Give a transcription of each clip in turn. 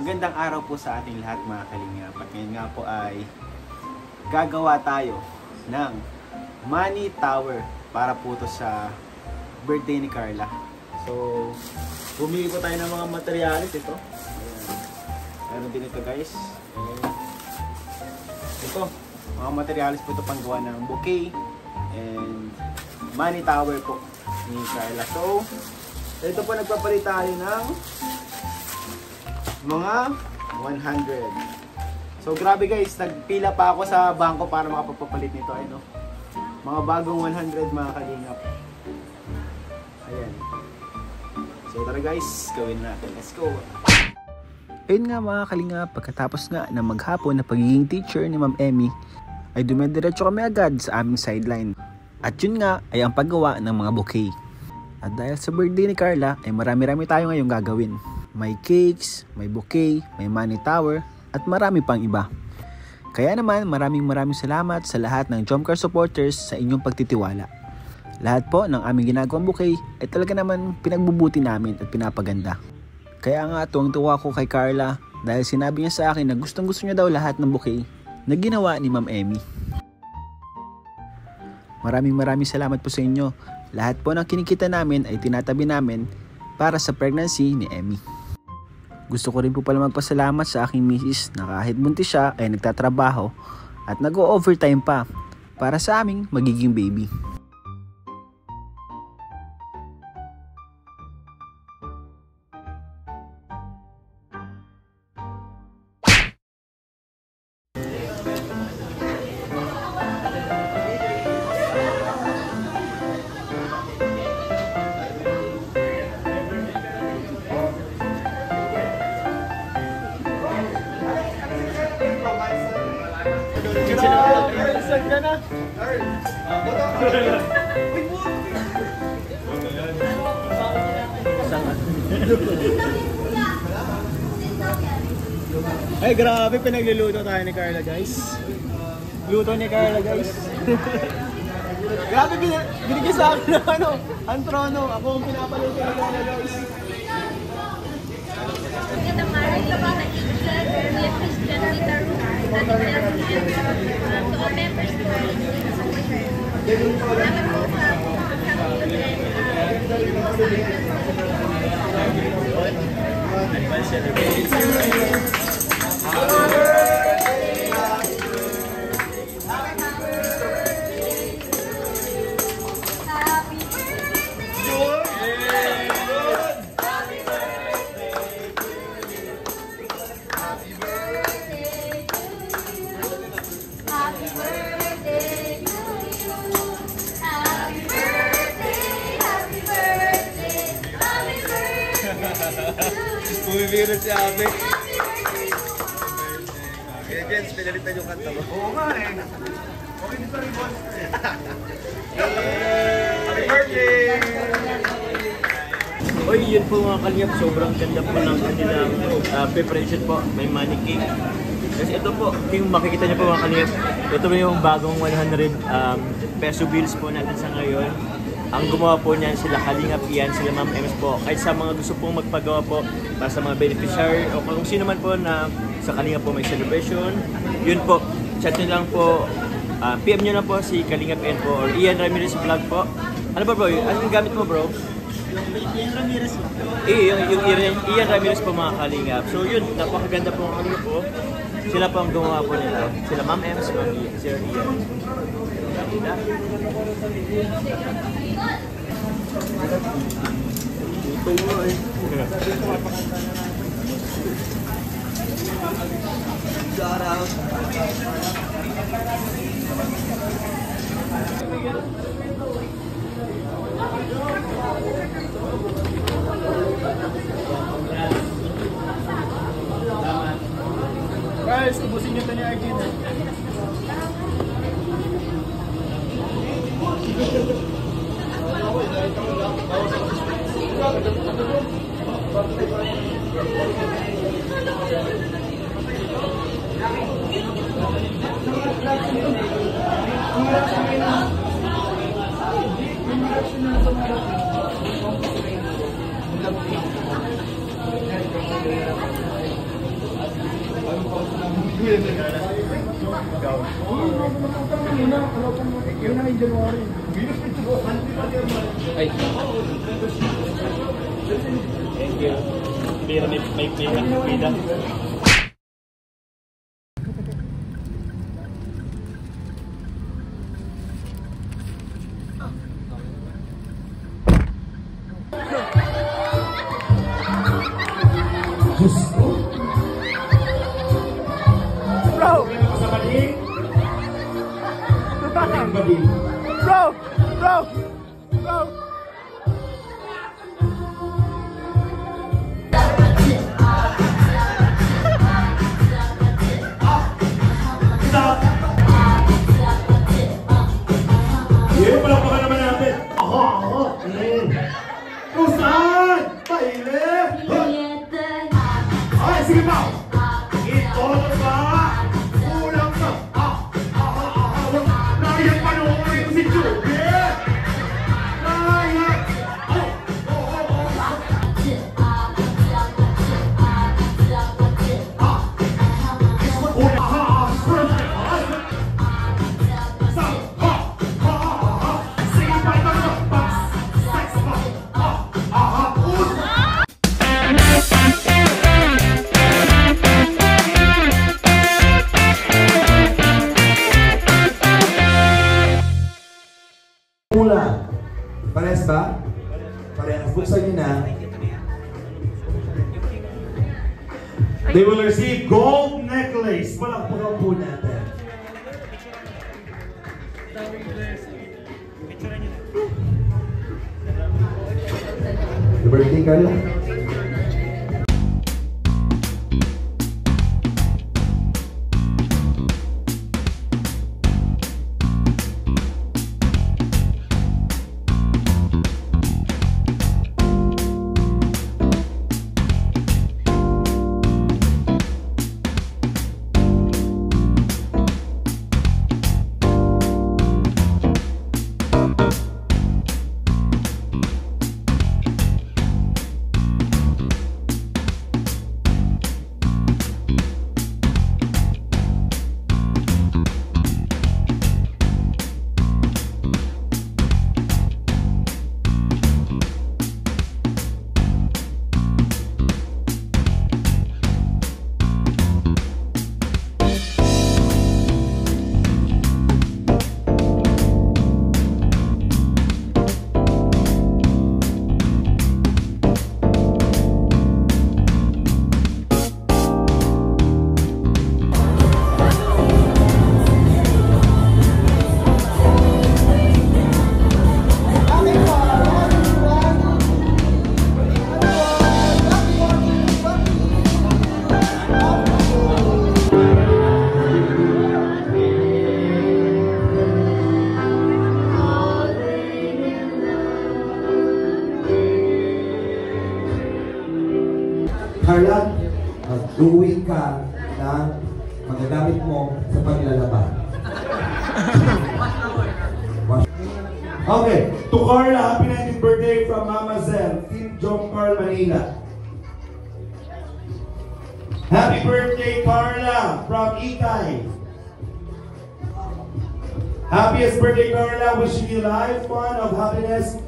Magandang araw po sa ating lahat mga kalingap. At ngayon nga po ay gagawa tayo ng money tower para po to sa birthday ni Carla. So, bumili po tayo ng mga materials ito. Ayan. Meron din ito guys. Ayan. Ito, mga materials po ito panggawa ng bouquet and money tower po ni Carla. So, ito po nagpapalit tayo ng mga 100. So grabe guys, nagpila pa ako sa bangko para makapapalit nito. Ano? Mga bagong 100 mga kalingap. Ayan. So tara guys, gawin natin. Let's go. Ayun nga mga kalingap, pagkatapos nga na maghapon na pagiging teacher ni Ma'am Emmy, ay dumidiretso kami agad sa aming sideline. At yun nga ay ang paggawa ng mga bouquet. At dahil sa birthday ni Carla, ay marami-rami tayo ngayong gagawin. May cakes, may bouquet, may money tower, at marami pang iba. Kaya naman maraming salamat sa lahat ng Jomcar supporters sa inyong pagtitiwala. Lahat po ng aming ginagawang bouquet ay talaga naman pinagbubuti namin at pinapaganda. Kaya nga tuwang-tuwa ko kay Carla dahil sinabi niya sa akin na gustong-gusto niya daw lahat ng bouquet na ginawa ni Ma'am Emmy. Maraming salamat po sa inyo. Lahat po ng kinikita namin ay tinatabi namin para sa pregnancy ni Emmy. Gusto ko rin po pala magpasalamat sa aking misis na kahit buntis siya ay nagtatrabaho at nag-o-overtime pa para sa aming magiging baby. Saan ka na? Ay grabe, pinagluluto tayo ni Carla guys. Luto ni Carla guys. Grabe, binigyan sa akin ng ano, ang trono. Ako ang pinapaluto ni Carla guys. Magandang araw sa mga kaibigan. We are Christian Guitar Room. To all members po, salamat po sa Advance celebration. Bumibiro si Abe. Kaya Jens, pinalitan yung kanta mo. Oo nga eh. Okay dito rin boss. Happy birthday! Oy, yun po mga kalingap, sobrang ganda po ng kanilang preparation po. May money cake. Kasi ito po, yung makikita niyo po mga kalingap, ito po yung bagong 100 peso bills po natin sa ngayon. Ang gumawa po niyan sila Kalingap Ian, sila Ma'am Ems po. Kahit sa mga gusto pong magpagawa po para sa mga beneficiary o kung sino man po na sa Kalingap po may celebration, yun po, chat nyo lang po PM nyo na po si Kalingap N po or Ian Ramirez Vlog po. Ano ba bro? Ano yung gamit mo bro? Ian Ramirez. Yung Ian Ramirez po mga Kalingap. So yun, napakaganda po ang Kalingap po. Sila po ang gumawa po nito. Sila Ma'am M, Sir Ian. Ito mo eh. Shout out. Guys, ubusin nyo ito ni Arjun. Thank you. May pida. Parehas ba? Parehas. Buksan nyo na. They will receive gold necklace. Palakpakan po natin. Happy birthday, Carla. Carla, mag-uwi ka ng magagamit mo sa paglalaba. Okay, to Carla, happy 19th birthday from Mama Zel, Team John Carl Manila. Happy birthday, Carla, from Ikay. Happiest birthday, Carla. Wishing you life, fun of happiness.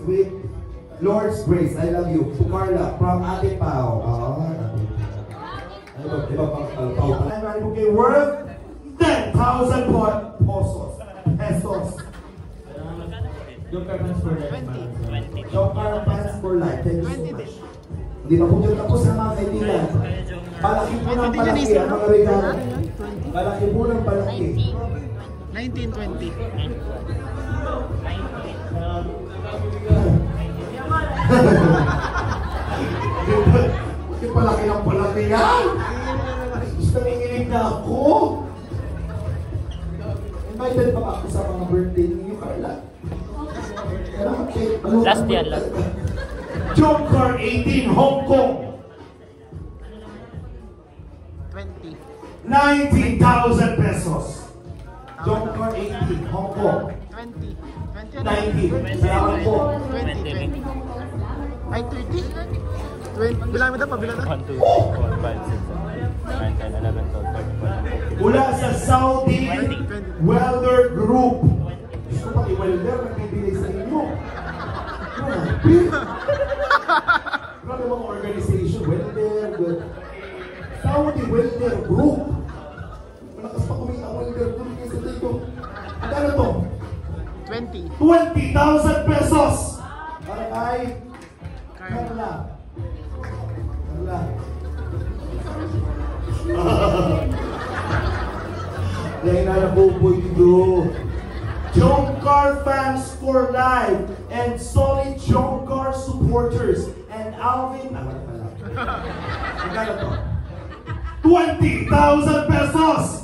With Lord's grace. I love you. To Carla from Ate Pao. Okay, worth 10,000 pesos. Joker fans for life. Joker fans for life. Thank you so much. Hindi pa po dyan tapos na mga kaibigan. Palaki po ng palaki ang mga regalo. Palaki po ng palaki. 1920. Hindi palaki ng palaki yan. Gusto nanginginig na ako. Invited pa ako sa mga birthday ninyo, Carla. Last yan, last. Joker 18, Hong Kong. 20. 90,000 pesos. Joker 18, Hong Kong. 20. 90. Salamat po. 20. Ay, 30? 20. Bilang mo daw, pabilang na. 1, 2, 3, 4, 5, 6, 7, 8, 9, 10, 11, 12, 13, 14. Mula sa Saudi Welder Group. Gusto pa i-welder, nagbibigay sa inyo. Grabe mga organization, welder. Saudi Welder Group. Malakas pa kumita ang welder group kaysa dito. Ano to? 20. 20,000 pesos! Para kay Carla. Dahil na nabuboy dito. Joker fans for life and solid Joker supporters and Alvin. Magkano to? 20,000 pesos!